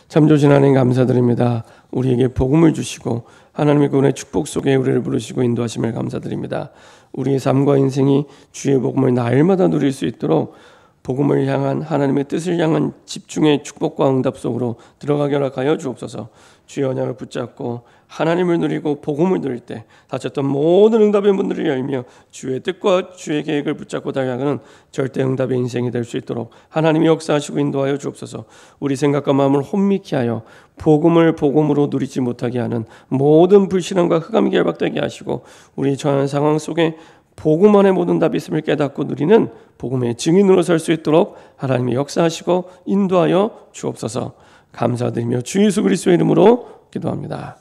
참 좋으신 하나님 감사드립니다. 우리에게 복음을 주시고 하나님의 구원의 축복 속에 우리를 부르시고 인도하심을 감사드립니다. 우리의 삶과 인생이 주의 복음을 날마다 누릴 수 있도록 복음을 향한 하나님의 뜻을 향한 집중의 축복과 응답 속으로 들어가게 하여 주옵소서. 주의 언약을 붙잡고 하나님을 누리고 복음을 누릴 때 다쳤던 모든 응답의 문들을 열며 주의 뜻과 주의 계획을 붙잡고 달려가는 절대 응답의 인생이 될 수 있도록 하나님이 역사하시고 인도하여 주옵소서. 우리 생각과 마음을 혼미케 하여 복음을 복음으로 누리지 못하게 하는 모든 불신앙과 흑암이 결박되게 하시고 우리 처한 상황 속에 복음 안에 모든 답이 있음을 깨닫고 누리는 복음의 증인으로 설 수 있도록 하나님이 역사하시고 인도하여 주옵소서. 감사드리며 주 예수 그리스도의 이름으로 기도합니다.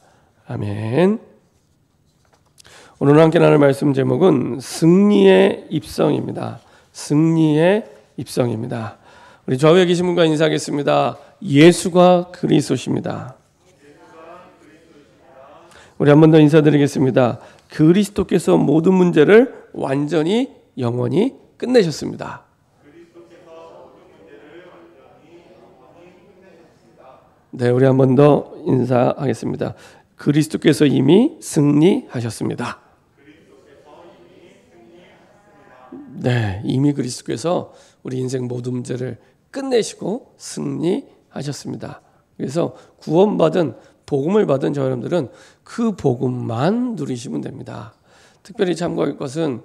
아멘. 오늘 함께 나눌 말씀 제목은 승리의 입성입니다. 승리의 입성입니다. 우리 좌우에 계신 분과 인사하겠습니다. 예수가 그리스도십니다. 우리 한 번 더 인사드리겠습니다. 그리스도께서 모든 문제를 완전히 영원히 끝내셨습니다. 네, 우리 한 번 더 인사하겠습니다. 그리스도께서 이미 승리하셨습니다. 네, 이미 그리스도께서 우리 인생 모든 문제를 끝내시고 승리하셨습니다. 그래서 구원받은 복음을 받은 저 여러분들은 그 복음만 누리시면 됩니다. 특별히 참고할 것은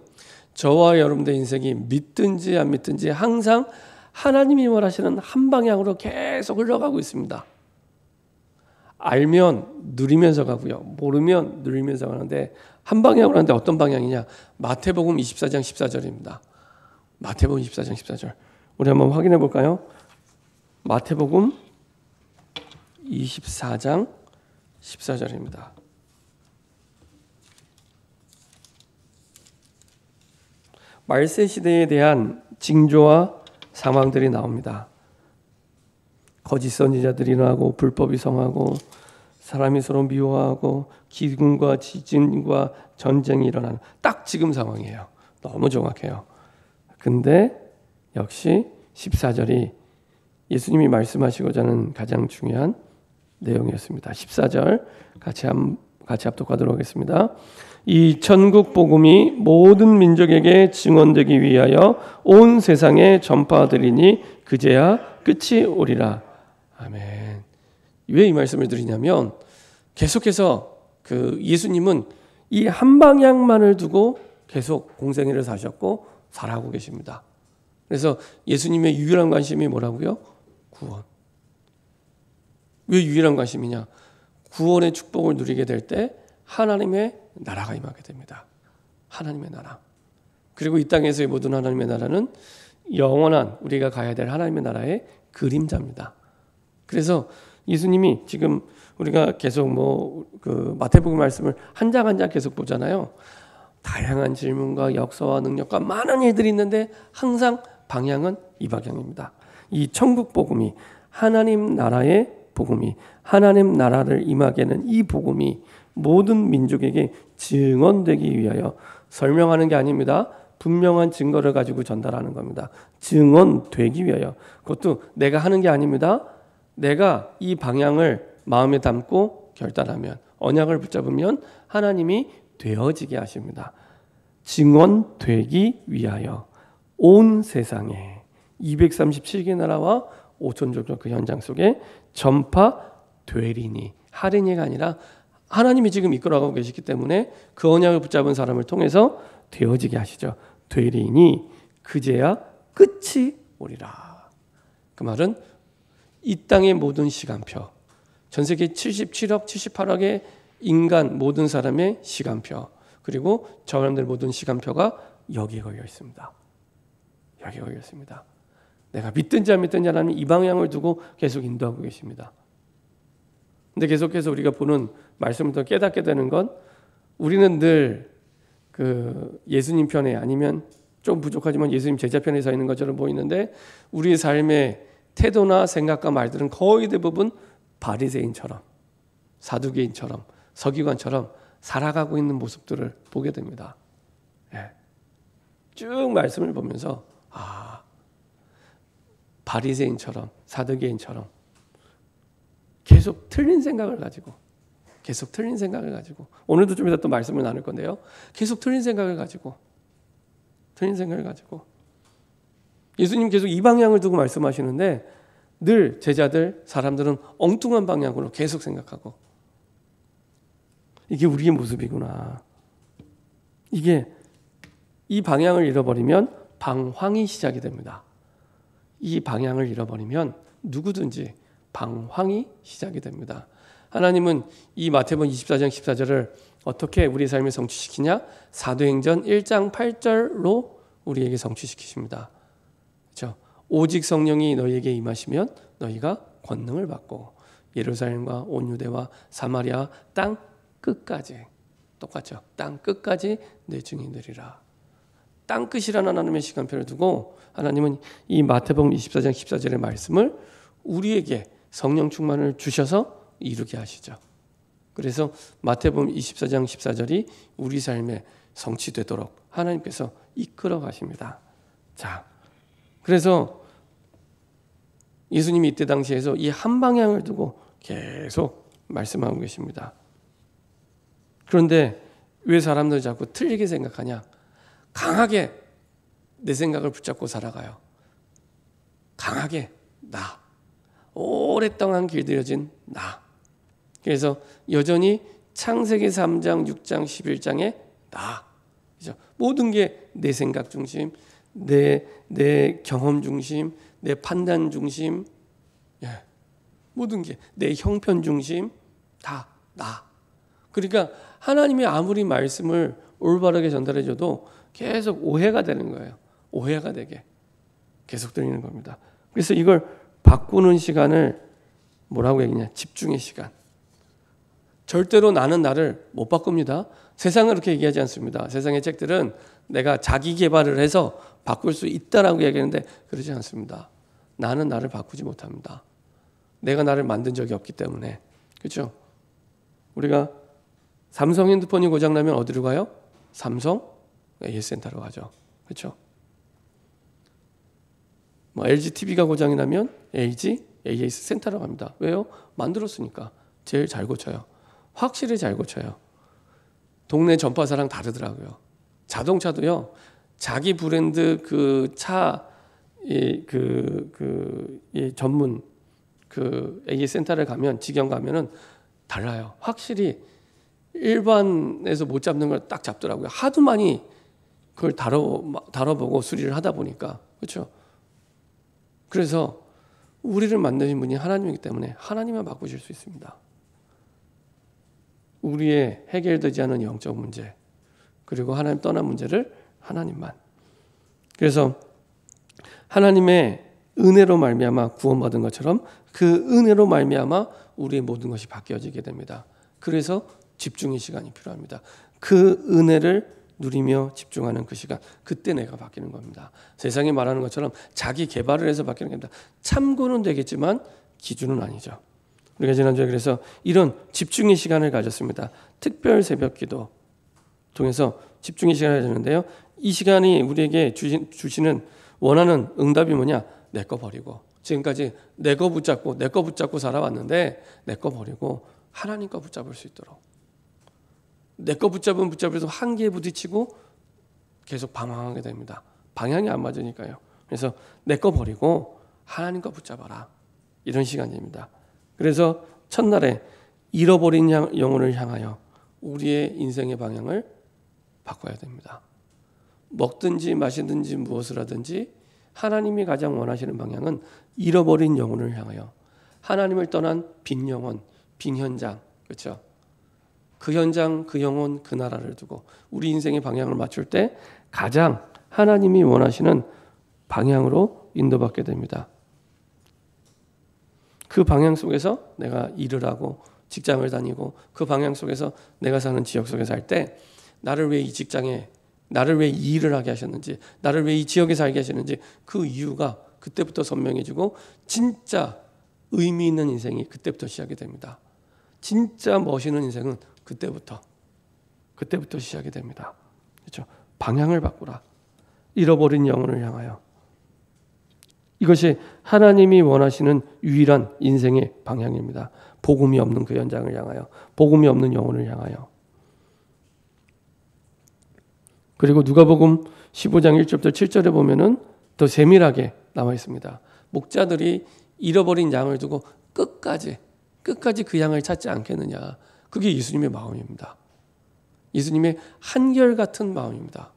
저와 여러분들의 인생이 믿든지 안 믿든지 항상 하나님이 원하시는 한 방향으로 계속 흘러가고 있습니다. 알면 누리면서 가고요. 모르면 누리면서 가는데 한 방향으로 하는데 어떤 방향이냐? 마태복음 24장 14절입니다. 마태복음 24장 14절. 우리 한번 확인해 볼까요? 마태복음 24장 14절입니다. 말세 시대에 대한 징조와 상황들이 나옵니다. 거짓 선지자들이 일어나고 불법이 성하고 사람이 서로 미워하고 기근과 지진과 전쟁이 일어나는 딱 지금 상황이에요. 너무 정확해요. 근데 역시 14절이 예수님이 말씀하시고자 하는 가장 중요한 내용이었습니다. 14절 같이 합독하도록 하겠습니다. 이 천국 복음이 모든 민족에게 증언되기 위하여 온 세상에 전파되리니 그제야 끝이 오리라. 아멘. 왜 이 말씀을 드리냐면 계속해서 예수님은 이 한 방향만을 두고 계속 공생애를 사셨고 살아가고 계십니다. 그래서 예수님의 유일한 관심이 뭐라고요? 구원. 왜 유일한 관심이냐? 구원의 축복을 누리게 될 때 하나님의 나라가 임하게 됩니다. 하나님의 나라. 그리고 이 땅에서의 모든 하나님의 나라는 영원한 우리가 가야 될 하나님의 나라의 그림자입니다. 그래서 예수님이 지금 우리가 계속 마태복음 말씀을 한 장 한 장 계속 보잖아요. 다양한 질문과 역사와 능력과 많은 일들이 있는데 항상 방향은 이 방향입니다. 이 천국 복음이 하나님 나라의 복음이 하나님 나라를 임하게 하는 이 복음이 모든 민족에게 증언되기 위하여 설명하는 게 아닙니다. 분명한 증거를 가지고 전달하는 겁니다. 증언되기 위하여. 그것도 내가 하는 게 아닙니다. 내가 이 방향을 마음에 담고 결단하면 언약을 붙잡으면 하나님이 되어지게 하십니다. 증언되기 위하여 온 세상에 237개 나라와 5천족 그 현장 속에 전파되리니 하리니가 아니라 하나님이 지금 이끌어가고 계시기 때문에 그 언약을 붙잡은 사람을 통해서 되어지게 하시죠. 되리니 그제야 끝이 오리라. 그 말은 이 땅의 모든 시간표, 전 세계 77억, 78억의 인간 모든 사람의 시간표, 그리고 저 사람들 모든 시간표가 여기에 걸려 있습니다. 여기에 걸려 있습니다. 내가 믿든지 안 믿든지 하나님 이 방향을 두고 계속 인도하고 계십니다. 근데 계속해서 우리가 보는 말씀을 더 깨닫게 되는 건 우리는 늘 예수님 편에 아니면 좀 부족하지만 예수님 제자 편에 서 있는 것처럼 보이는데 우리의 삶의 태도나 생각과 말들은 거의 대부분 바리새인처럼 사두개인처럼 서기관처럼 살아가고 있는 모습들을 보게 됩니다. 쭉 말씀을 보면서 바리새인처럼 사두개인처럼 계속 틀린 생각을 가지고 오늘도 좀 이따 또 말씀을 나눌 건데요. 계속 틀린 생각을 가지고 예수님 계속 이 방향을 두고 말씀하시는데 늘 제자들, 사람들은 엉뚱한 방향으로 계속 생각하고 이게 우리의 모습이구나. 이 방향을 잃어버리면 방황이 시작이 됩니다. 이 방향을 잃어버리면 누구든지 방황이 시작이 됩니다. 하나님은 이 마태복음 24장 14절을 어떻게 우리 삶에 성취시키냐? 사도행전 1장 8절로 우리에게 성취시키십니다. 그렇죠? 오직 성령이 너희에게 임하시면 너희가 권능을 받고 예루살렘과 온 유대와 사마리아 땅 끝까지, 똑같죠? 땅 끝까지 내 증인되리라. 땅 끝이라는 하나님의 시간표를 두고 하나님은 이 마태복음 24장 14절의 말씀을 우리에게 성령 충만을 주셔서 이루게 하시죠. 그래서 마태복음 24장 14절이 우리 삶에 성취되도록 하나님께서 이끌어 가십니다. 자, 그래서 예수님이 이때 당시에서 이 한 방향을 두고 계속 말씀하고 계십니다. 그런데 왜 사람들이 자꾸 틀리게 생각하냐? 강하게 내 생각을 붙잡고 살아가요. 강하게 나, 오랫동안 길들여진 나. 그래서 여전히 창세기 3장, 6장, 11장에 나. 그죠? 모든 게 내 생각 중심, 내 경험 중심, 내 판단 중심, 모든 게 내 형편 중심, 다 나. 그러니까 하나님이 아무리 말씀을 올바르게 전달해줘도 계속 오해가 되는 거예요. 오해가 되게 계속 들리는 겁니다. 그래서 이걸 바꾸는 시간을 뭐라고 얘기냐? 집중의 시간. 절대로 나는 나를 못 바꿉니다. 세상은 그렇게 얘기하지 않습니다. 세상의 책들은 내가 자기 개발을 해서 바꿀 수 있다라고 얘기하는데 그러지 않습니다. 나는 나를 바꾸지 못합니다. 내가 나를 만든 적이 없기 때문에. 그렇죠? 우리가 삼성 핸드폰이 고장나면 어디로 가요? 삼성 AS 센터로 가죠. 그렇죠? LG TV가 고장이 나면 LG AS 센터로 갑니다. 왜요? 만들었으니까. 제일 잘 고쳐요. 확실히 잘 고쳐요. 동네 전파사랑 다르더라고요. 자동차도요. 자기 브랜드 그 차 전문 AS 센터를 가면 직영 가면은 달라요. 확실히 일반에서 못 잡는 걸 딱 잡더라고요. 하도 많이 그걸 다뤄보고 수리를 하다 보니까. 그렇죠? 그래서 우리를 만드신 분이 하나님이기 때문에 하나님만 바꾸실 수 있습니다. 우리의 해결되지 않은 영적 문제, 그리고 하나님 떠난 문제를 하나님만. 그래서 하나님의 은혜로 말미암아 구원받은 것처럼 그 은혜로 말미암아 우리의 모든 것이 바뀌어지게 됩니다. 그래서 집중의 시간이 필요합니다. 그 은혜를 누리며 집중하는 그 시간, 그때 내가 바뀌는 겁니다. 세상이 말하는 것처럼 자기 개발을 해서 바뀌는 겁니다. 참고는 되겠지만 기준은 아니죠. 우리가 지난주에 그래서 이런 집중의 시간을 가졌습니다. 특별 새벽 기도 통해서 집중의 시간을 가졌는데요. 이 시간이 우리에게 주시는 원하는 응답이 뭐냐? 내 거 버리고, 지금까지 내 거 붙잡고 살아왔는데 내 거 버리고 하나님 거 붙잡을 수 있도록. 내 거 붙잡아서 한계에 부딪히고 계속 방황하게 됩니다. 방향이 안 맞으니까요. 그래서 내 거 버리고 하나님 거 붙잡아라. 이런 시간입니다. 그래서 첫날에 잃어버린 영혼을 향하여 우리의 인생의 방향을 바꿔야 됩니다. 먹든지 마시든지 무엇을 하든지 하나님이 가장 원하시는 방향은 잃어버린 영혼을 향하여, 하나님을 떠난 빈 영혼, 빈 현장, 그렇죠? 그 현장, 그 영혼, 그 나라를 두고 우리 인생의 방향을 맞출 때 가장 하나님이 원하시는 방향으로 인도받게 됩니다. 그 방향 속에서 내가 일을 하고 직장을 다니고 그 방향 속에서 내가 사는 지역 속에 살 때 나를 왜 이 직장에, 나를 왜 이 일을 하게 하셨는지, 나를 왜 이 지역에 살게 하셨는지 그 이유가 그때부터 선명해지고 진짜 의미 있는 인생이 그때부터 시작이 됩니다. 진짜 멋있는 인생은 그때부터 시작이 됩니다. 그렇죠? 방향을 바꾸라. 잃어버린 영혼을 향하여. 이것이 하나님이 원하시는 유일한 인생의 방향입니다. 복음이 없는 그 현장을 향하여, 복음이 없는 영혼을 향하여. 그리고 누가복음 15장 1절부터 7절에 보면은 더 세밀하게 나와 있습니다. 목자들이 잃어버린 양을 두고 끝까지 그 양을 찾지 않겠느냐. 그게 예수님의 마음입니다. 예수님의 한결같은 마음입니다.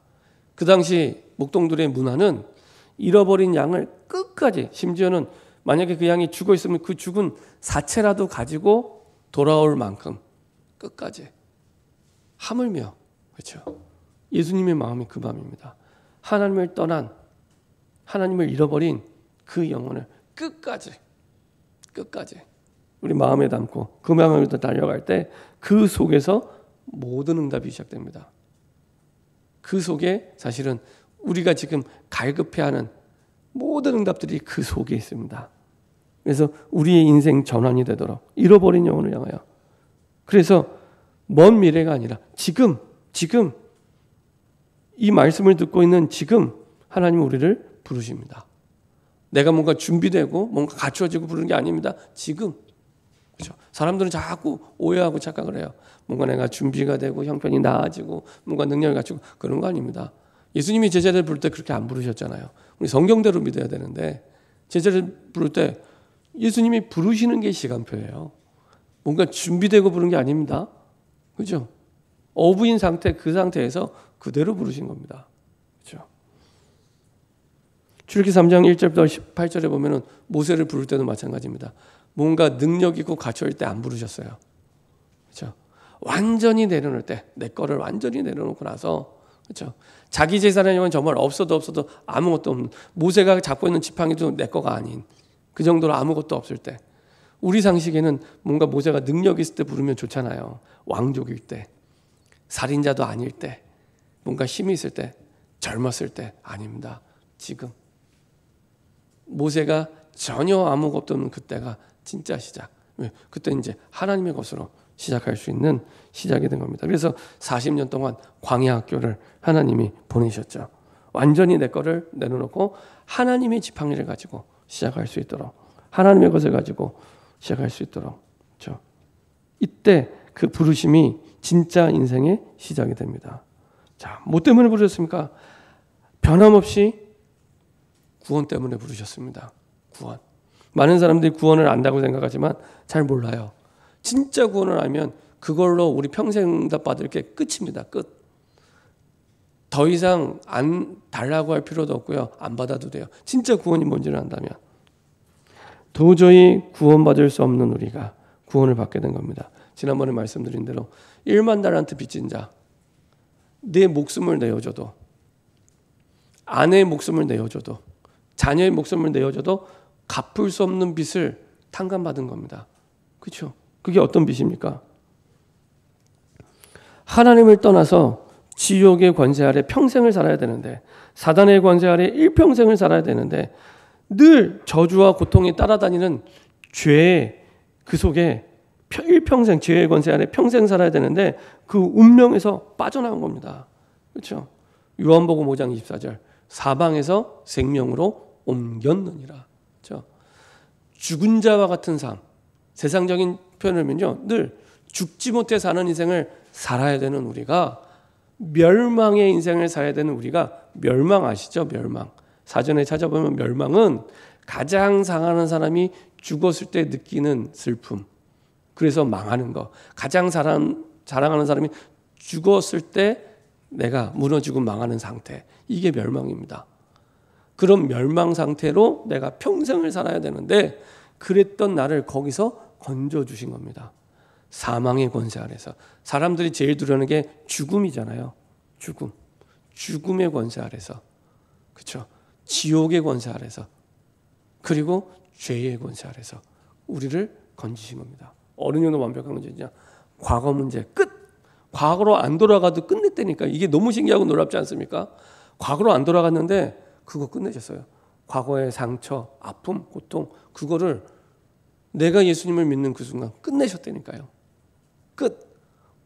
그 당시 목동들의 문화는 잃어버린 양을 끝까지, 심지어는 만약에 그 양이 죽어 있으면 그 죽은 사체라도 가지고 돌아올 만큼 끝까지 하물며, 그렇죠? 예수님의 마음이 그 마음입니다. 하나님을 떠난, 하나님을 잃어버린 그 영혼을 끝까지 우리 마음에 담고 그 마음으로 달려갈 때 그 속에서 모든 응답이 시작됩니다. 그 속에 사실은 우리가 지금 갈급해하는 모든 응답들이 그 속에 있습니다. 그래서 우리의 인생 전환이 되도록 잃어버린 영혼을 향하여, 그래서 먼 미래가 아니라 지금 이 말씀을 듣고 있는 지금 하나님은 우리를 부르십니다. 내가 뭔가 준비되고 뭔가 갖추어지고 부르는 게 아닙니다. 지금. 그렇죠? 사람들은 자꾸 오해하고 착각을 해요. 뭔가 내가 준비가 되고 형편이 나아지고 뭔가 능력을 갖추고 그런 거 아닙니다. 예수님이 제자들 부를 때 그렇게 안 부르셨잖아요. 우리 성경대로 믿어야 되는데 제자들 부를 때 예수님이 부르시는 게 시간표예요. 뭔가 준비되고 부른 게 아닙니다. 그렇죠? 어부인 상태, 그 상태에서 그대로 부르신 겁니다. 그렇죠? 출애굽기 3장 1절부터 18절에 보면은 모세를 부를 때도 마찬가지입니다. 뭔가 능력 있고 갖춰질 때 안 부르셨어요. 그렇죠? 완전히 내려놓을 때, 내 거를 완전히 내려놓고 나서, 그렇죠? 자기 재산의 영은 정말 없어도 아무것도 없는, 모세가 잡고 있는 지팡이도 내 거가 아닌 그 정도로 아무것도 없을 때, 우리 상식에는 뭔가 모세가 능력 있을 때 부르면 좋잖아요. 왕족일 때, 살인자도 아닐 때, 뭔가 힘이 있을 때, 젊었을 때 아닙니다. 지금 모세가 전혀 아무것도 없는 그때가 진짜 시작. 그때 이제 하나님의 것으로 시작할 수 있는 시작이 된 겁니다. 그래서 40년 동안 광야 학교를 하나님이 보내셨죠. 완전히 내 거를 내려놓고 하나님의 지팡이를 가지고 시작할 수 있도록, 하나님의 것을 가지고 시작할 수 있도록. 그렇죠? 이때 그 부르심이 진짜 인생의 시작이 됩니다. 자, 뭐 때문에 부르셨습니까? 변함없이 구원 때문에 부르셨습니다. 구원. 많은 사람들이 구원을 안다고 생각하지만 잘 몰라요. 진짜 구원을 알면 그걸로 우리 평생 응답 받을 게 끝입니다. 끝. 더 이상 안 달라고 할 필요도 없고요. 안 받아도 돼요. 진짜 구원이 뭔지를 안다면. 도저히 구원받을 수 없는 우리가 구원을 받게 된 겁니다. 지난번에 말씀드린 대로 1만 달란트 빚진 자, 내 목숨을 내어줘도, 아내의 목숨을 내어줘도, 자녀의 목숨을 내어줘도 갚을 수 없는 빚을 탕감받은 겁니다. 그렇죠? 그게 어떤 빚입니까? 하나님을 떠나서 지옥의 권세 아래 평생을 살아야 되는데, 사단의 권세 아래 일평생을 살아야 되는데, 늘 저주와 고통이 따라다니는 죄, 그 속에 일평생 죄의 권세 아래 평생 살아야 되는데 그 운명에서 빠져나온 겁니다. 그렇죠? 요한복음 5장 24절, 사방에서 생명으로 옮겼느니라. 그렇죠? 죽은 자와 같은 삶, 세상적인 표현을면요, 늘 죽지 못해 사는 인생을 살아야 되는 우리가, 멸망의 인생을 살아야 되는 우리가, 멸망 아시죠? 멸망. 사전에 찾아보면 멸망은 가장 상하는 사람이 죽었을 때 느끼는 슬픔, 그래서 망하는 거. 가장 자랑하는 사람이 죽었을 때 내가 무너지고 망하는 상태, 이게 멸망입니다. 그런 멸망 상태로 내가 평생을 살아야 되는데 그랬던 나를 거기서 건져주신 겁니다. 사망의 권세 아래서. 사람들이 제일 두려워하는 게 죽음이잖아요. 죽음의 권세 아래서, 그렇죠? 지옥의 권세 아래서, 그리고 죄의 권세 아래서 우리를 건지신 겁니다. 어느 정도 완벽한 문제냐? 과거 문제 끝. 과거로 안 돌아가도 끝냈다니까. 이게 너무 신기하고 놀랍지 않습니까? 과거로 안 돌아갔는데 그거 끝내셨어요. 과거의 상처, 아픔, 고통, 그거를 내가 예수님을 믿는 그 순간 끝내셨다니까요. 끝.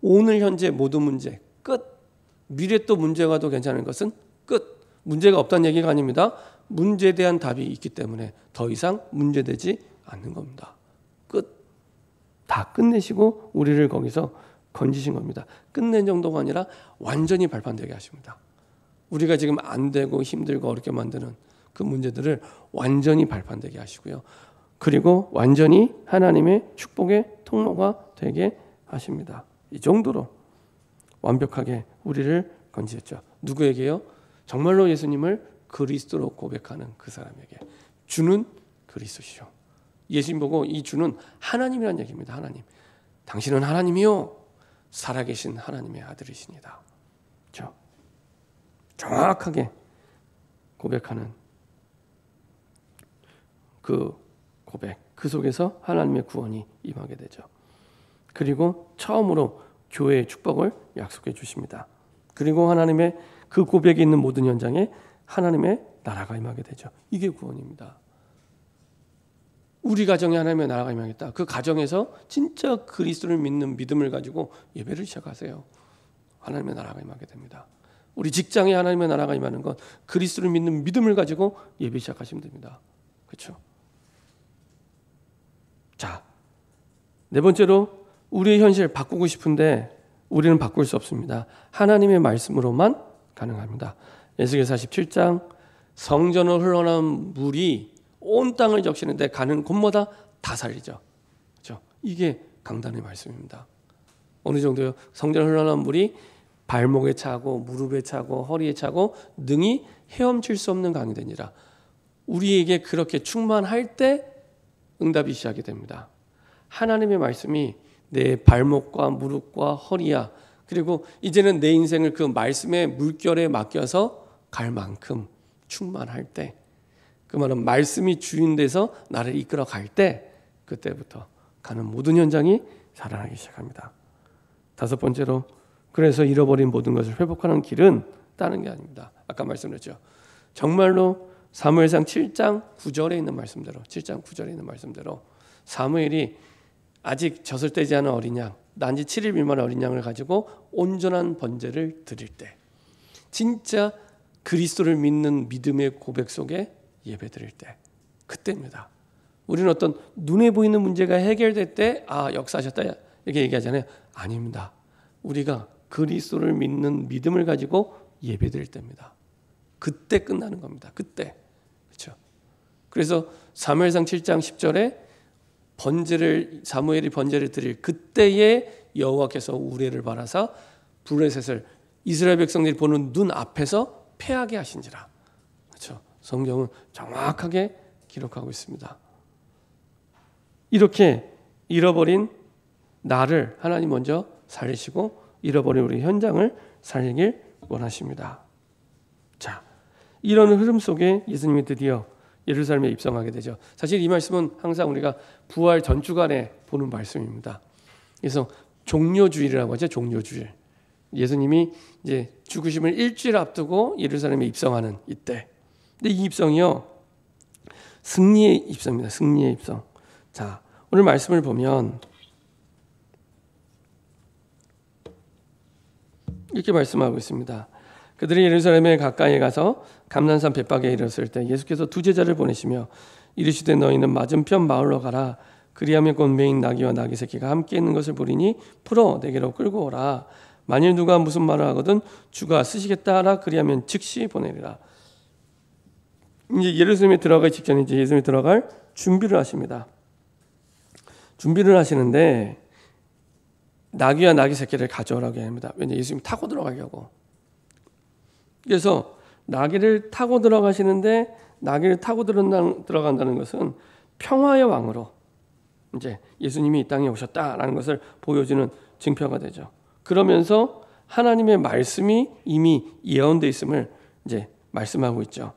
오늘 현재 모든 문제 끝. 미래 또 문제가 더 괜찮은 것은 끝. 문제가 없다는 얘기가 아닙니다. 문제에 대한 답이 있기 때문에 더 이상 문제되지 않는 겁니다. 끝. 다 끝내시고 우리를 거기서 건지신 겁니다. 끝낸 정도가 아니라 완전히 발판되게 하십니다. 우리가 지금 안 되고 힘들고 어렵게 만드는 그 문제들을 완전히 발판되게 하시고요. 그리고 완전히 하나님의 축복의 통로가 되게 하십니다. 이 정도로 완벽하게 우리를 건지셨죠. 누구에게요? 정말로 예수님을 그리스도로 고백하는 그 사람에게. 주는 그리스도시죠. 예수님 보고 이 주는 하나님이라는 얘기입니다. 하나님. 당신은 하나님이요 살아계신 하나님의 아들이십니다. 그렇죠? 정확하게 고백하는 그 고백, 그 속에서 하나님의 구원이 임하게 되죠. 그리고 처음으로 교회의 축복을 약속해 주십니다. 그리고 하나님의 그 고백이 있는 모든 현장에 하나님의 나라가 임하게 되죠. 이게 구원입니다. 우리 가정에 하나님의 나라가 임하겠다. 그 가정에서 진짜 그리스도를 믿는 믿음을 가지고 예배를 시작하세요. 하나님의 나라가 임하게 됩니다. 우리 직장에 하나님의 나라가 임하는 건 그리스도를 믿는 믿음을 가지고 예배 시작하시면 됩니다. 그렇죠? 자, 네 번째로 우리의 현실 바꾸고 싶은데 우리는 바꿀 수 없습니다. 하나님의 말씀으로만 가능합니다. 에스겔 47장 성전을 흘러나온 물이 온 땅을 적시는데 가는 곳마다 다 살리죠. 그렇죠? 이게 강단의 말씀입니다. 어느 정도요? 성전을 흘러나온 물이 발목에 차고 무릎에 차고 허리에 차고 능히 헤엄칠 수 없는 강이 되니라. 우리에게 그렇게 충만할 때 응답이 시작이 됩니다. 하나님의 말씀이 내 발목과 무릎과 허리야. 그리고 이제는 내 인생을 그 말씀의 물결에 맡겨서 갈 만큼 충만할 때, 그 말은 말씀이 주인 돼서 나를 이끌어 갈 때, 그때부터 가는 모든 현장이 살아나기 시작합니다. 다섯 번째로, 그래서 잃어버린 모든 것을 회복하는 길은 다른 게 아닙니다. 아까 말씀드렸죠. 정말로 사무엘상 7장 9절에 있는 말씀대로, 7장 9절에 있는 말씀대로 사무엘이 아직 젖을 떼지 않은 어린 양, 난지 7일 미만의 어린 양을 가지고 온전한 번제를 드릴 때, 진짜 그리스도를 믿는 믿음의 고백 속에 예배 드릴 때, 그때입니다. 우리는 어떤 눈에 보이는 문제가 해결될 때 역사하셨다 이렇게 얘기하잖아요. 아닙니다. 우리가 그리스도를 믿는 믿음을 가지고 예배 드릴 때입니다. 그때 끝나는 겁니다. 그때. 그렇죠? 그래서 사무엘상 7장 10절에 사무엘이 번제를 드릴 그때에 여호와께서 우레를 바라사 블레셋을 이스라엘 백성들이 보는 눈 앞에서 패하게 하신지라. 그렇죠? 성경은 정확하게 기록하고 있습니다. 이렇게 잃어버린 나를 하나님 먼저 살리시고 잃어버린 우리 현장을 살리길 원하십니다. 자, 이런 흐름 속에 예수님이 드디어 예루살렘에 입성하게 되죠. 사실 이 말씀은 항상 우리가 부활 전주간에 보는 말씀입니다. 그래서 종료주일이라고 하죠. 종료주일. 예수님이 이제 죽으심을 일주일 앞두고 예루살렘에 입성하는 이때. 근데 이 입성이요, 승리의 입성입니다. 승리의 입성. 자, 오늘 말씀을 보면 이렇게 말씀하고 있습니다. 그들이 예루살렘에 가까이 가서 감난산 벳박에 이르렀을 때 예수께서 두 제자를 보내시며 이르시되 너희는 맞은편 마을로 가라. 그리하면 곧 매인 나귀와 나귀 새끼가 함께 있는 것을 보리니 풀어 내게로 끌고 오라. 만일 누가 무슨 말을 하거든 주가 쓰시겠다 하라. 그리하면 즉시 보내리라. 이제 예루살렘에 들어가기 직전에 이제 예수님이 들어갈 준비를 하십니다. 준비를 하시는데 나귀와 나귀 새끼를 가져오라고 합니다. 왜냐 예수님 타고 들어가려고. 그래서 나귀를 타고 들어가시는데 나귀를 타고 들어간다는 것은 평화의 왕으로 이제 예수님이 이 땅에 오셨다라는 것을 보여주는 증표가 되죠. 그러면서 하나님의 말씀이 이미 예언되어 있음을 이제 말씀하고 있죠.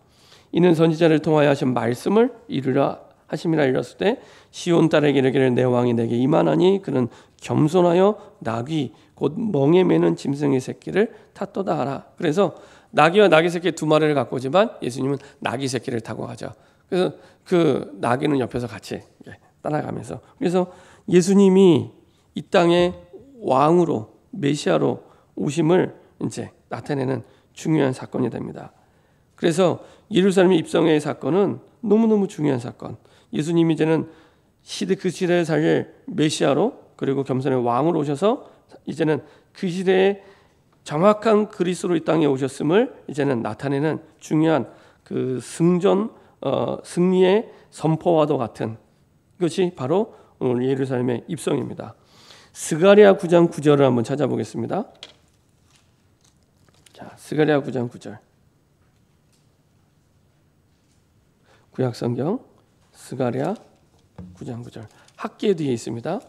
이는 선지자를 통하여 하신 말씀을 이루라 하심이라 이르렀을 때 시온 딸에게 이르기를 내 왕이 내게 임하나니 그는 겸손하여 나귀 곧 멍에 매는 짐승의 새끼를 탔도다 하라. 그래서 나귀와 나귀 새끼 두 마리를 갖고 오지만 예수님은 나귀 새끼를 타고 가죠. 그래서 그 나귀는 옆에서 같이 따라가면서, 그래서 예수님이 이 땅에 왕으로 메시아로 오심을 이제 나타내는 중요한 사건이 됩니다. 그래서 예루살렘 입성의 사건은 너무너무 중요한 사건. 예수님이 이제는 그 시대를 살릴 메시아로 그리고 겸손의 왕으로 오셔서 이제는 그 시대에 정확한 그리스도로 이 땅에 오셨음을 이제는 나타내는 중요한 그 승리의 선포와도 같은 것이 바로 오늘 예루살렘의 입성입니다. 스가랴 9장 9절을 한번 찾아보겠습니다. 자, 스가랴 9장 9절. 구약성경 스가랴 9장 9절. 학계 뒤에 있습니다.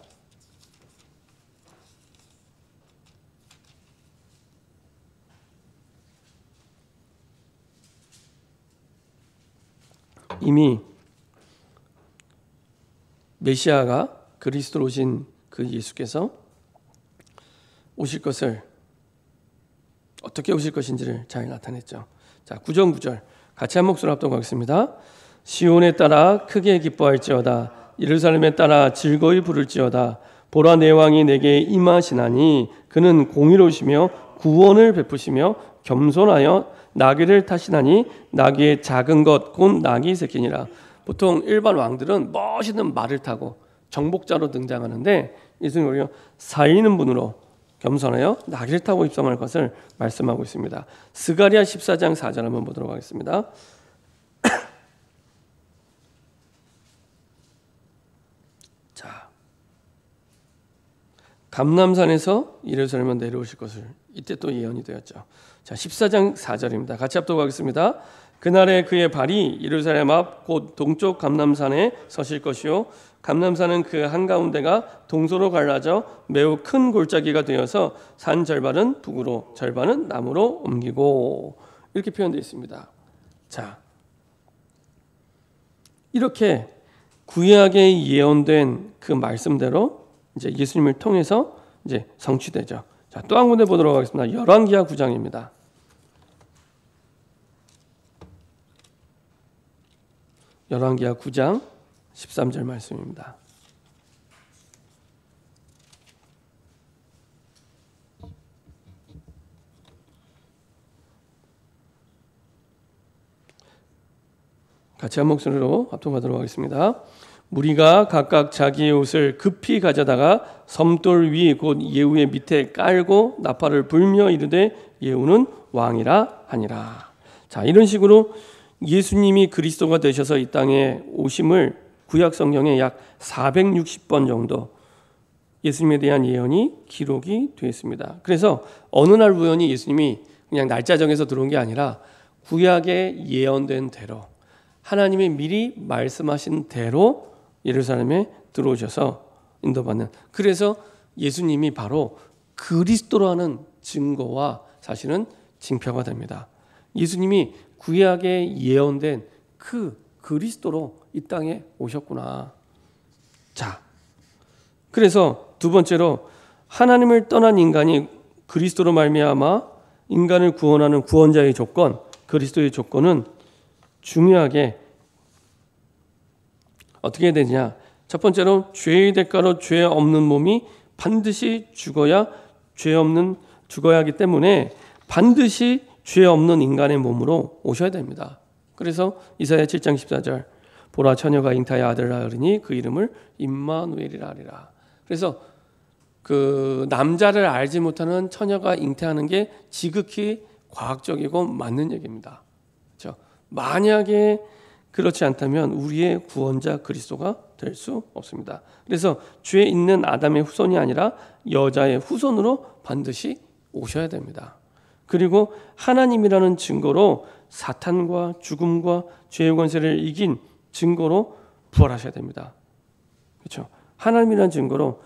이미 메시아가 그리스도로 오신 그 예수께서 오실 것을 어떻게 오실 것인지를 잘 나타냈죠. 자, 9절 9절 같이 한 목소리로 합독하겠습니다. 시온에 따라 크게 기뻐할지어다. 예루살렘에 따라 즐거이 부를지어다. 보라, 내 왕이 내게 임하시나니 그는 공의로우시며 구원을 베푸시며 겸손하여 나귀를 타시나니 나귀의 작은 것 곧 나귀 새끼니라. 보통 일반 왕들은 멋있는 말을 타고 정복자로 등장하는데 예수님 오히려 살리는 분으로 겸손하여 나귀를 타고 입성할 것을 말씀하고 있습니다. 스가랴 14장 4절 한번 보도록 하겠습니다. 자, 감람산에서 예루살렘에 내려오실 것을 이때 또 예언이 되었죠. 자, 14장 4절입니다. 같이 합독하겠습니다. 그날에 그의 발이 예루살렘 앞 곧 동쪽 감람산에 서실 것이요 감람산은 그 한가운데가 동서로 갈라져 매우 큰 골짜기가 되어서 산 절반은 북으로 절반은 남으로 옮기고 이렇게 표현되어 있습니다. 자, 이렇게 구약에 예언된 그 말씀대로 이제 예수님을 통해서 이제 성취되죠. 자, 또 한 군데 보도록 하겠습니다. 열왕기하 9장입니다. 열왕기하 9장 13절 말씀입니다. 같이 한 목소리로 합독하도록 하겠습니다. 무리가 각각 자기의 옷을 급히 가져다가 섬돌 위 곧 예후의 밑에 깔고 나팔을 불며 이르되 예후는 왕이라 하니라. 자, 이런 식으로 예수님이 그리스도가 되셔서 이 땅에 오심을 구약 성경에 약 460번 정도 예수님에 대한 예언이 기록이 되어 있습니다. 그래서 어느 날 우연히 예수님이 그냥 날짜 정해서 들어온 게 아니라 구약에 예언된 대로 하나님이 미리 말씀하신 대로 예루살렘에 들어오셔서 인도받는, 그래서 예수님이 바로 그리스도라는 증거와 사실은 징표가 됩니다. 예수님이 구약에 예언된 그 그리스도로 이 땅에 오셨구나. 자, 그래서 두 번째로 하나님을 떠난 인간이 그리스도로 말미암아 인간을 구원하는 구원자의 조건, 그리스도의 조건은 중요하게 어떻게 해야 되냐? 첫 번째로 죄의 대가로 죄 없는 몸이 반드시 죽어야 하기 때문에 반드시 죄 없는 인간의 몸으로 오셔야 됩니다. 그래서 이사야 7장 14절 보라 처녀가 잉타의 아들을 낳으리니 그 이름을 임마누엘이라 하리라. 그래서 그 남자를 알지 못하는 처녀가 잉태하는 게 지극히 과학적이고 맞는 얘기입니다. 그렇죠? 만약에 그렇지 않다면 우리의 구원자 그리스도가 될 수 없습니다. 그래서 죄 있는 아담의 후손이 아니라 여자의 후손으로 반드시 오셔야 됩니다. 그리고 하나님이라는 증거로 사탄과 죽음과 죄의 권세를 이긴 증거로 부활하셔야 됩니다. 그렇죠? 하나님이라는 증거로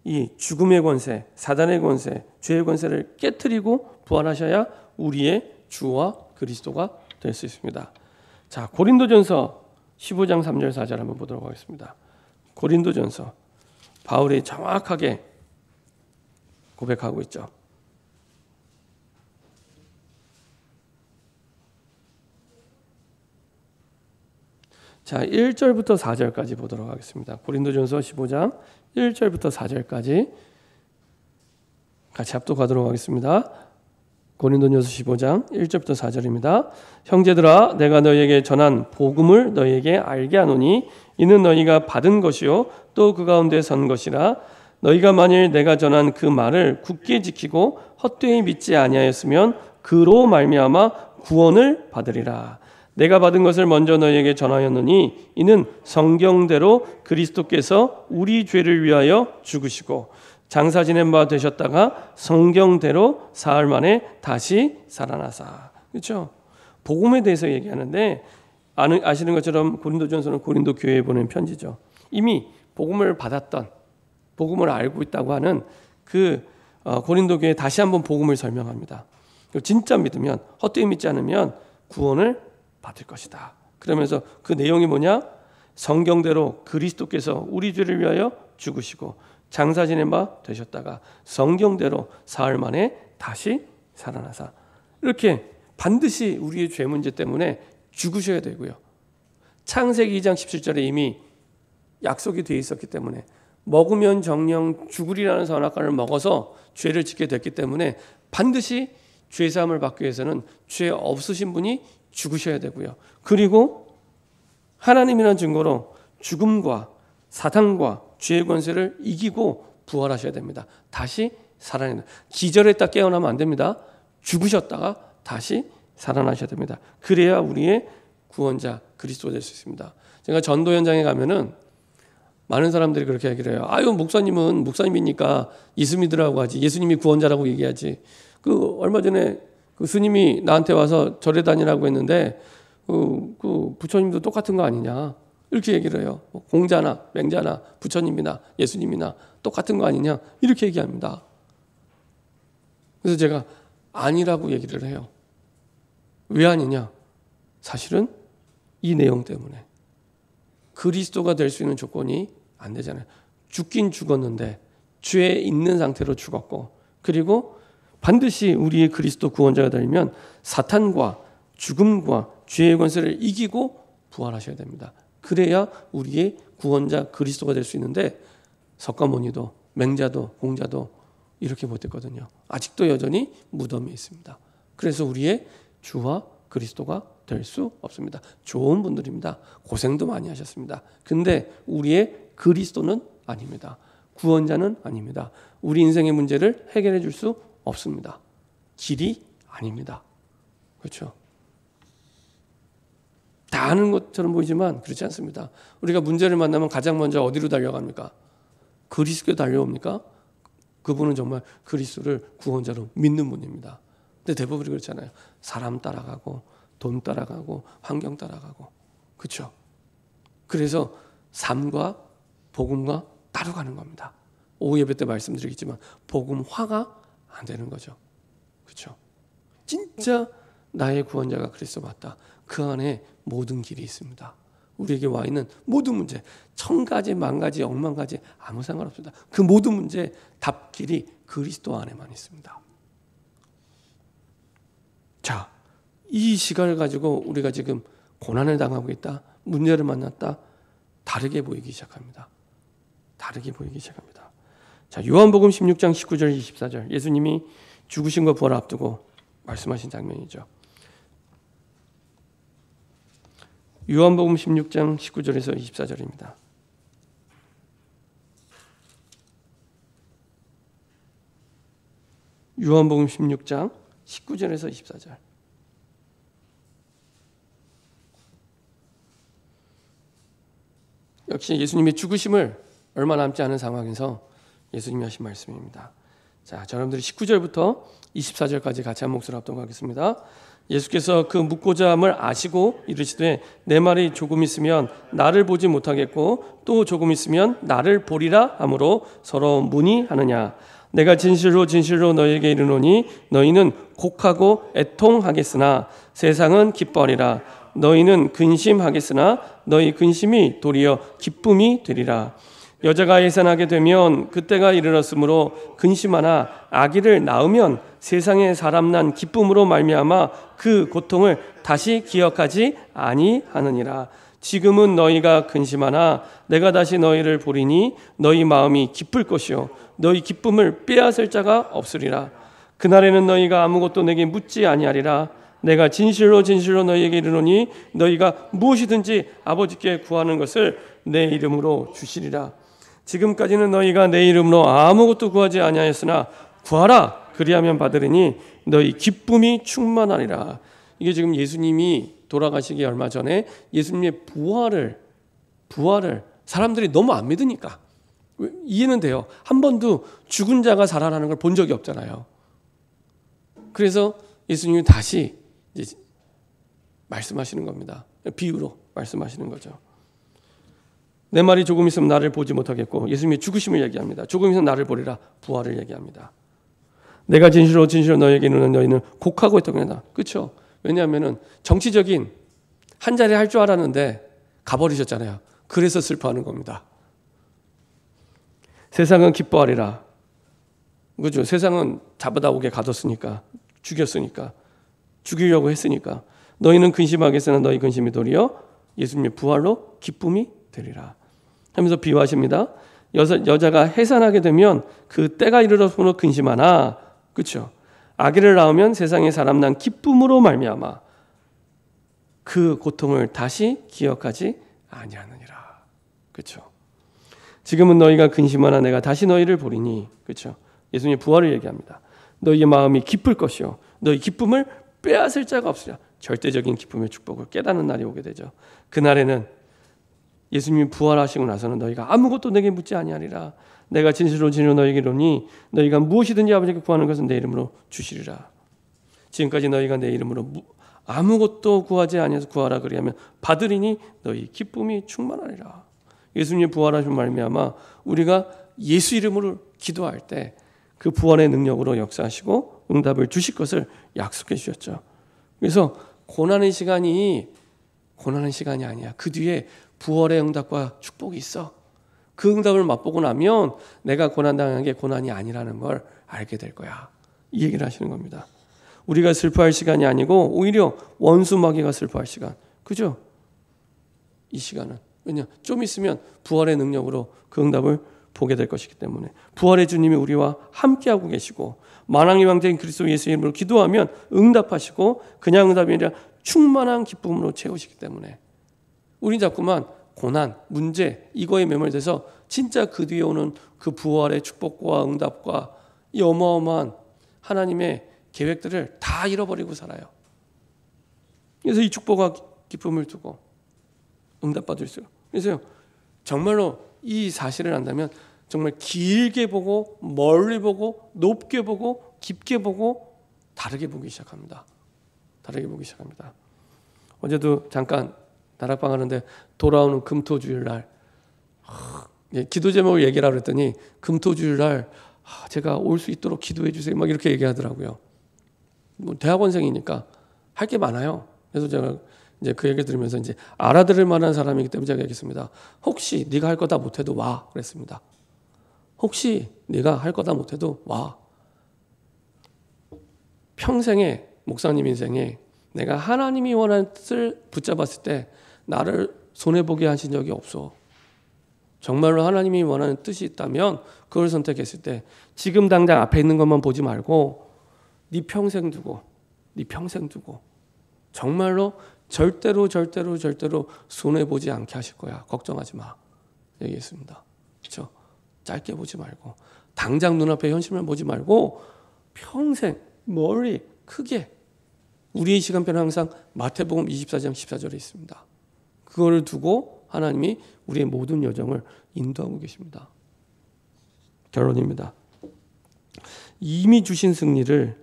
이 죽음의 권세, 사단의 권세, 죄의 권세를 깨트리고 부활하셔야 우리의 주와 그리스도가 될 수 있습니다. 자, 고린도전서 15장 3절 4절 한번 보도록 하겠습니다. 고린도전서 바울이 정확하게 고백하고 있죠. 자, 1절부터 4절까지 보도록 하겠습니다. 고린도전서 15장 1절부터 4절까지 같이 합독하도록 하겠습니다. 고린도전서 15장 1절부터 4절입니다. 형제들아 내가 너희에게 전한 복음을 너희에게 알게 하노니 이는 너희가 받은 것이요 또 그 가운데 선 것이라. 너희가 만일 내가 전한 그 말을 굳게 지키고 헛되이 믿지 아니하였으면 그로 말미암아 구원을 받으리라. 내가 받은 것을 먼저 너희에게 전하였노니 이는 성경대로 그리스도께서 우리 죄를 위하여 죽으시고 장사 지낸 바 되셨다가 성경대로 사흘 만에 다시 살아나사. 그렇죠? 복음에 대해서 얘기하는데 아시는 것처럼 고린도전서는 고린도 교회에 보낸 편지죠. 이미 복음을 받았던, 복음을 알고 있다고 하는 그 고린도 교회에 다시 한번 복음을 설명합니다. 진짜 믿으면, 헛되이 믿지 않으면 구원을 받을 것이다. 그러면서 그 내용이 뭐냐? 성경대로 그리스도께서 우리 죄를 위하여 죽으시고 장사 지낸 바 되셨다가 성경대로 사흘 만에 다시 살아나사. 이렇게 반드시 우리의 죄 문제 때문에 죽으셔야 되고요. 창세기 2장 17절에 이미 약속이 되어 있었기 때문에 먹으면 정령 죽으리라는 선악과를 먹어서 죄를 짓게 됐기 때문에 반드시 죄사함을 받기 위해서는 죄 없으신 분이 죽으셔야 되고요. 그리고 하나님이라는 증거로 죽음과 사탄과 죄의 권세를 이기고 부활하셔야 됩니다. 다시 살아내는, 기절했다 깨어나면 안 됩니다. 죽으셨다가 다시 살아나셔야 됩니다. 그래야 우리의 구원자 그리스도가 될 수 있습니다. 제가 전도 현장에 가면은 많은 사람들이 그렇게 얘기를 해요. 아유, 목사님은 목사님이니까 예수 믿으라고 하지, 예수님이 구원자라고 얘기하지. 그 얼마 전에 그 스님이 나한테 와서 절에 다니라고 했는데 그 부처님도 똑같은 거 아니냐, 이렇게 얘기를 해요. 공자나 맹자나 부처님이나 예수님이나 똑같은 거 아니냐, 이렇게 얘기합니다. 그래서 제가 아니라고 얘기를 해요. 왜 아니냐? 사실은 이 내용 때문에 그리스도가 될 수 있는 조건이 안 되잖아요. 죽긴 죽었는데 죄에 있는 상태로 죽었고, 그리고 반드시 우리의 그리스도 구원자가 되려면 사탄과 죽음과 죄의 권세를 이기고 부활하셔야 됩니다. 그래야 우리의 구원자 그리스도가 될 수 있는데 석가모니도 맹자도 공자도 이렇게 못했거든요. 아직도 여전히 무덤에 있습니다. 그래서 우리의 주와 그리스도가 될 수 없습니다. 좋은 분들입니다. 고생도 많이 하셨습니다. 근데 우리의 그리스도는 아닙니다. 구원자는 아닙니다. 우리 인생의 문제를 해결해 줄 수 없습니다. 길이 아닙니다. 그렇죠? 다 아는 것처럼 보이지만 그렇지 않습니다. 우리가 문제를 만나면 가장 먼저 어디로 달려갑니까? 그리스도에 달려옵니까? 그분은 정말 그리스도를 구원자로 믿는 분입니다. 근데 대부분이 그렇잖아요. 사람 따라가고 돈 따라가고 환경 따라가고, 그렇죠? 그래서 삶과 복음과 따로 가는 겁니다. 오후 예배 때 말씀드리겠지만 복음화가 안 되는 거죠. 그렇죠? 진짜 나의 구원자가 그리스도 맞다. 그 안에 모든 길이 있습니다. 우리에게 와 있는 모든 문제, 1000가지, 10,000가지, 10,000가지 아무 상관없습니다. 그 모든 문제 답길이 그리스도 안에만 있습니다. 자, 이 시간을 가지고 우리가 지금 고난을 당하고 있다, 문제를 만났다, 다르게 보이기 시작합니다. 다르게 보이기 시작합니다. 자, 요한복음 16장 19절 24절, 예수님이 죽으심과 부활을 앞두고 말씀하신 장면이죠. 요한복음 16장 19절에서 24절입니다. 요한복음 16장 19절에서 24절. 역시 예수님의 죽으심을 얼마 남지 않은 상황에서 예수님이 하신 말씀입니다. 자, 여러분들이 19절부터 24절까지 같이 한 목소리로 합독하겠습니다. 예수께서 그 묻고자 함을 아시고 이르시되 내 말이 조금 있으면 나를 보지 못하겠고 또 조금 있으면 나를 보리라 하므로 서로 문의하느냐. 내가 진실로 진실로 너희에게 이르노니 너희는 곡하고 애통하겠으나 세상은 기뻐하리라. 너희는 근심하겠으나 너희 근심이 도리어 기쁨이 되리라. 여자가 예산하게 되면 그때가 이르렀으므로 근심하나 아기를 낳으면 세상에 사람 난 기쁨으로 말미암아 그 고통을 다시 기억하지 아니하느니라. 지금은 너희가 근심하나 내가 다시 너희를 보리니 너희 마음이 기쁠 것이요 너희 기쁨을 빼앗을 자가 없으리라. 그날에는 너희가 아무것도 내게 묻지 아니하리라. 내가 진실로 진실로 너희에게 이르노니 너희가 무엇이든지 아버지께 구하는 것을 내 이름으로 주시리라. 지금까지는 너희가 내 이름으로 아무것도 구하지 아니하였으나 구하라 그리하면 받으리니 너희 기쁨이 충만하리라. 이게 지금 예수님이 돌아가시기 얼마 전에 예수님의 부활을 사람들이 너무 안 믿으니까 이해는 돼요. 한 번도 죽은 자가 살아나는 걸 본 적이 없잖아요. 그래서 예수님이 다시 이제 말씀하시는 겁니다. 비유로 말씀하시는 거죠. 내 말이 조금 있으면 나를 보지 못하겠고, 예수님이 죽으심을 얘기합니다. 조금 있으면 나를 보리라, 부활을 얘기합니다. 내가 진실로 진실로 너희에게 이르노니 너희는 곡하고 있던 거다. 그렇죠? 왜냐하면은 정치적인 한 자리 할 줄 알았는데 가버리셨잖아요. 그래서 슬퍼하는 겁니다. 세상은 기뻐하리라. 그죠? 세상은 잡아다 오게 가뒀으니까, 죽였으니까, 죽이려고 했으니까. 너희는 근심하겠으나 너희 근심이 도리어 예수님의 부활로 기쁨이 되리라. 하면서 비유하십니다. 여자가 해산하게 되면 그 때가 이르러서는 근심하나, 그렇죠? 아기를 낳으면 세상에 사람 난 기쁨으로 말미암아 그 고통을 다시 기억하지 아니하느니라. 그렇죠? 지금은 너희가 근심하나 내가 다시 너희를 보리니, 그렇죠? 예수님의 부활을 얘기합니다. 너희의 마음이 기쁠 것이요 너희 기쁨을 빼앗을 자가 없으리라. 절대적인 기쁨의 축복을 깨닫는 날이 오게 되죠. 그날에는 예수님이 부활하시고 나서는 너희가 아무것도 내게 묻지 아니하리라. 내가 진실로 진실로 너희에게 이르노니 너희가 무엇이든지 아버지께 구하는 것은 내 이름으로 주시리라. 지금까지 너희가 내 이름으로 아무것도 구하지 아니해서 구하라 그리하면 받으리니 너희 기쁨이 충만하리라. 예수님의 부활하신 말미암아 우리가 예수 이름으로 기도할 때 그 부활의 능력으로 역사하시고 응답을 주실 것을 약속해 주셨죠. 그래서 고난의 시간이 아니야. 그 뒤에 부활의 응답과 축복이 있어. 그 응답을 맛보고 나면 내가 고난당한 게 고난이 아니라는 걸 알게 될 거야. 이 얘기를 하시는 겁니다. 우리가 슬퍼할 시간이 아니고 오히려 원수 마귀가 슬퍼할 시간. 그죠? 이 시간은. 왜냐? 좀 있으면 부활의 능력으로 그 응답을 보게 될 것이기 때문에 부활의 주님이 우리와 함께하고 계시고 만왕의 왕자인 그리스도 예수 이름으로 기도하면 응답하시고 그냥 응답이 아니라 충만한 기쁨으로 채우시기 때문에 우린 자꾸만 고난, 문제 이거에 매몰돼서 진짜 그 뒤에 오는 그 부활의 축복과 응답과 이 어마어마한 하나님의 계획들을 다 잃어버리고 살아요. 그래서 이 축복과 기쁨을 두고 응답받을 수 있어요. 그래서 정말로 이 사실을 안다면 정말 길게 보고 멀리 보고 높게 보고 깊게 보고 다르게 보기 시작합니다. 다르게 보기 시작합니다. 어제도 잠깐 다락방 하는데 돌아오는 금토주일날 기도 제목을 얘기하라고 했더니 금토주일날 제가 올 수 있도록 기도해 주세요. 막 이렇게 얘기하더라고요. 뭐 대학원생이니까 할 게 많아요. 그래서 제가 이제 그 얘기 들으면서 이제 알아들을 만한 사람이기 때문에 제가 얘기했습니다. 혹시 네가 할 거 다 못해도 와 그랬습니다. 혹시 네가 할 거 다 못해도 와. 평생에 목사님 인생에 내가 하나님이 원하는 뜻을 붙잡았을 때 나를 손해보게 하신 적이 없어. 정말로 하나님이 원하는 뜻이 있다면 그걸 선택했을 때 지금 당장 앞에 있는 것만 보지 말고 네 평생 두고 정말로 절대로 손해보지 않게 하실 거야. 걱정하지 마. 얘기했습니다. 그렇죠? 짧게 보지 말고 당장 눈앞에 현실만 보지 말고 평생 멀리 크게 우리의 시간표는 항상 마태복음 24장 14절에 있습니다. 그거를 두고 하나님이 우리의 모든 여정을 인도하고 계십니다. 결론입니다. 이미 주신 승리를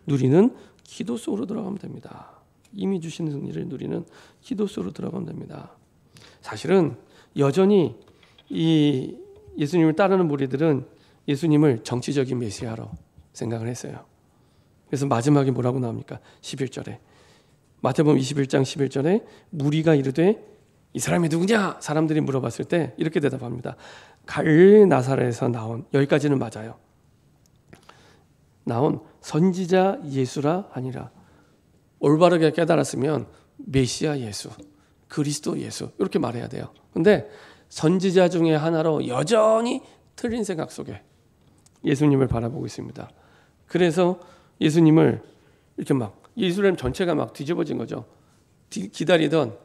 누리는 기도 속으로 들어가면 됩니다. 이미 주신 승리를 누리는 기도 속으로 들어가면 됩니다. 사실은 여전히 이 예수님을 따르는 무리들은 예수님을 정치적인 메시아로 생각을 했어요. 그래서 마지막에 뭐라고 나옵니까? 11절에 마태복음 21장 11절에 무리가 이르되 이 사람이 누구냐? 사람들이 물어봤을 때 이렇게 대답합니다. 갈릴리 나사렛에서 나온, 여기까지는 맞아요. 나온 선지자 예수라 하니라. 올바르게 깨달았으면 메시아 예수, 그리스도 예수 이렇게 말해야 돼요. 근데 선지자 중에 하나로 여전히 틀린 생각 속에 예수님을 바라보고 있습니다. 그래서 예수님을 이렇게 막 예루살렘 전체가 막 뒤집어진 거죠. 기다리던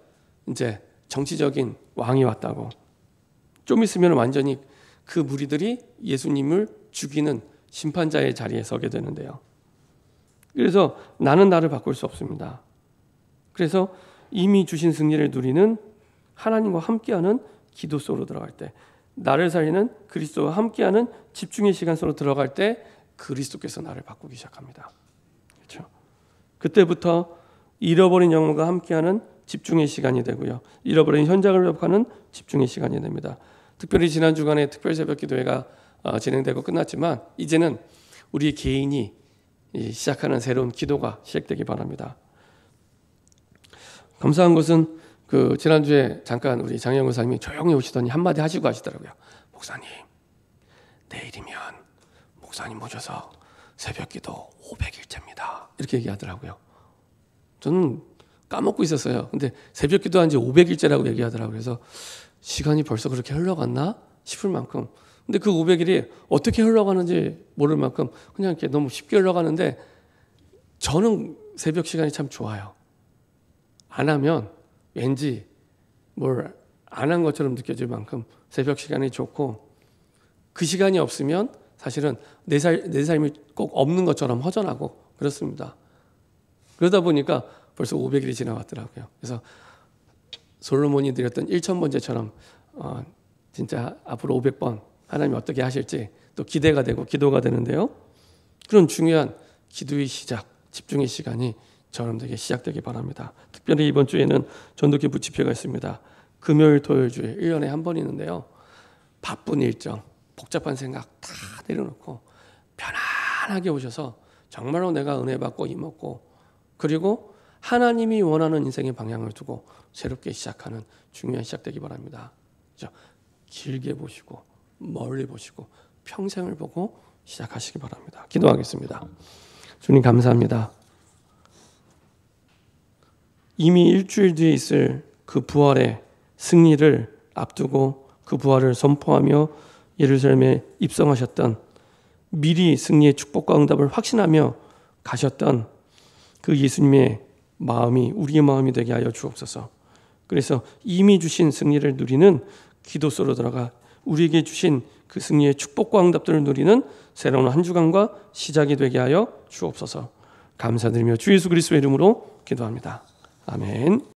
이제 정치적인 왕이 왔다고. 좀 있으면 완전히 그 무리들이 예수님을 죽이는 심판자의 자리에 서게 되는데요. 그래서 나는 나를 바꿀 수 없습니다. 그래서 이미 주신 승리를 누리는 하나님과 함께하는 기도 속으로 들어갈 때, 나를 살리는 그리스도와 함께하는 집중의 시간 속으로 들어갈 때 그리스도께서 나를 바꾸기 시작합니다. 그렇죠? 그때부터 잃어버린 영혼과 함께하는 집중의 시간이 되고요. 잃어버린 현장을 회복하는 집중의 시간이 됩니다. 특별히 지난 주간에 특별 새벽 기도회가 진행되고 끝났지만 이제는 우리 개인이 시작하는 새로운 기도가 시작되기 바랍니다. 감사한 것은 그 지난주에 잠깐 우리 장영훈 사님이 조용히 오시더니 한마디 하시고 가시더라고요. 목사님, 내일이면 목사님 모셔서 새벽기도 500일째입니다. 이렇게 얘기하더라고요. 저는 까먹고 있었어요. 근데 새벽기도 한 지 500일째라고 얘기하더라고요. 그래서 시간이 벌써 그렇게 흘러갔나 싶을 만큼, 근데 그 500일이 어떻게 흘러가는지 모를 만큼 그냥 이렇게 너무 쉽게 흘러가는데, 저는 새벽 시간이 참 좋아요. 안 하면 왠지 뭘 안 한 것처럼 느껴질 만큼 새벽 시간이 좋고, 그 시간이 없으면 사실은 내 삶이 꼭 없는 것처럼 허전하고 그렇습니다. 그러다 보니까 벌써 500일이 지나왔더라고요. 그래서 솔로몬이 드렸던 1000번째처럼 진짜 앞으로 500번 하나님이 어떻게 하실지 또 기대가 되고 기도가 되는데요. 그런 중요한 기도의 시작, 집중의 시간이 저놈들에게 시작되기 바랍니다. 특별히 이번 주에는 전도기 부치표가 있습니다. 금요일, 토요일 주에 1년에 한 번 있는데요. 바쁜 일정, 복잡한 생각 다 내려놓고 편안하게 오셔서 정말로 내가 은혜 받고 힘없고, 그리고 하나님이 원하는 인생의 방향을 두고 새롭게 시작하는 중요한 시작되기 바랍니다. 그렇죠? 길게 보시고 멀리 보시고 평생을 보고 시작하시기 바랍니다. 기도하겠습니다. 주님 감사합니다. 이미 일주일 뒤에 있을 그 부활의 승리를 앞두고 그 부활을 선포하며 예루살렘에 입성하셨던, 미리 승리의 축복과 응답을 확신하며 가셨던 그 예수님의 마음이 우리의 마음이 되게 하여 주옵소서. 그래서 이미 주신 승리를 누리는 기도 속으로 들어가 우리에게 주신 그 승리의 축복과 응답들을 누리는 새로운 한 주간과 시작이 되게 하여 주옵소서. 감사드리며 주 예수 그리스도의 이름으로 기도합니다. 아멘.